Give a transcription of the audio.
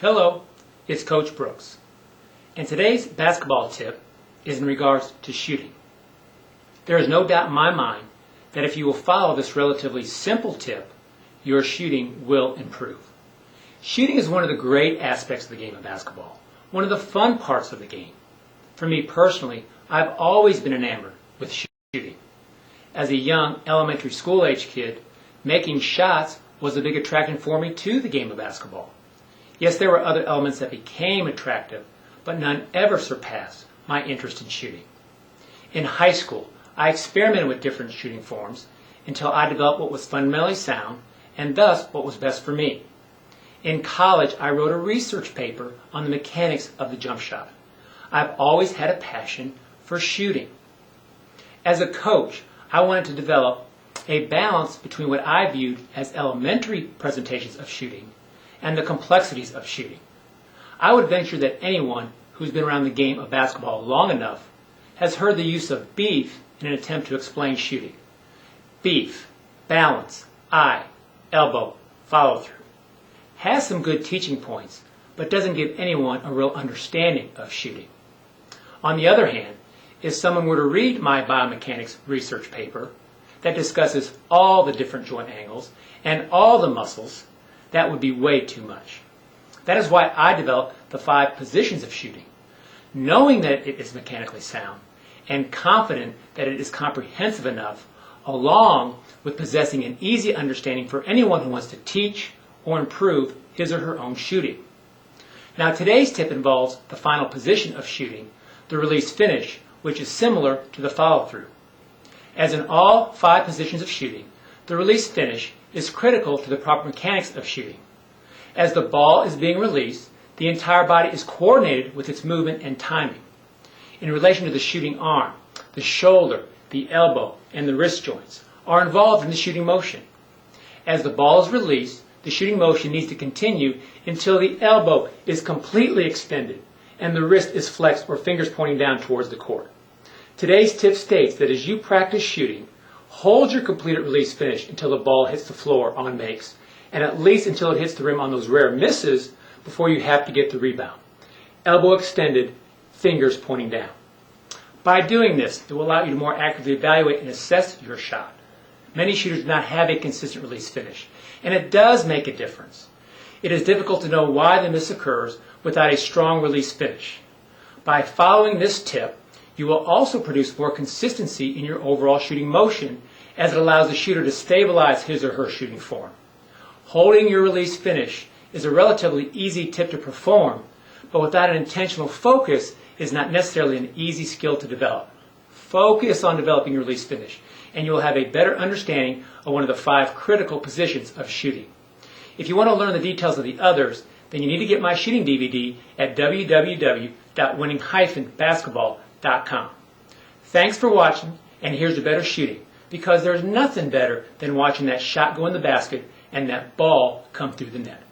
Hello, it's Coach Brooks, and today's basketball tip is in regards to shooting. There is no doubt in my mind that if you will follow this relatively simple tip, your shooting will improve. Shooting is one of the great aspects of the game of basketball, one of the fun parts of the game. For me personally, I've always been enamored with shooting. As a young elementary school age kid, making shots was a big attraction for me to the game of basketball. Yes, there were other elements that became attractive, but none ever surpassed my interest in shooting. In high school, I experimented with different shooting forms until I developed what was fundamentally sound and thus what was best for me. In college, I wrote a research paper on the mechanics of the jump shot. I've always had a passion for shooting. As a coach, I wanted to develop a balance between what I viewed as elementary presentations of shooting and the complexities of shooting. I would venture that anyone who's been around the game of basketball long enough has heard the use of beef in an attempt to explain shooting. Beef, balance, eye, elbow, follow through. Has some good teaching points, but doesn't give anyone a real understanding of shooting. On the other hand, if someone were to read my biomechanics research paper that discusses all the different joint angles and all the muscles, that would be way too much. That is why I developed the 5 positions of shooting. Knowing that it is mechanically sound and confident that it is comprehensive enough, along with possessing an easy understanding for anyone who wants to teach or improve his or her own shooting. Now today's tip involves the final position of shooting, the release finish, which is similar to the follow-through. As in all 5 positions of shooting, the release finish is critical to the proper mechanics of shooting. As the ball is being released, the entire body is coordinated with its movement and timing. In relation to the shooting arm, the shoulder, the elbow, and the wrist joints are involved in the shooting motion. As the ball is released, the shooting motion needs to continue until the elbow is completely extended and the wrist is flexed or fingers pointing down towards the court. Today's tip states that as you practice shooting, hold your completed release finish until the ball hits the floor on makes, and at least until it hits the rim on those rare misses before you have to get the rebound. Elbow extended, fingers pointing down. By doing this, it will allow you to more accurately evaluate and assess your shot. Many shooters do not have a consistent release finish, and it does make a difference. It is difficult to know why the miss occurs without a strong release finish. By following this tip, you will also produce more consistency in your overall shooting motion, as it allows the shooter to stabilize his or her shooting form. Holding your release finish is a relatively easy tip to perform, but without an intentional focus is not necessarily an easy skill to develop. Focus on developing your release finish, and you will have a better understanding of one of the 5 critical positions of shooting. If you want to learn the details of the others, then you need to get my shooting DVD at www.winning-basketball.com. Thanks for watching, and here's to better shooting, because there's nothing better than watching that shot go in the basket and that ball come through the net.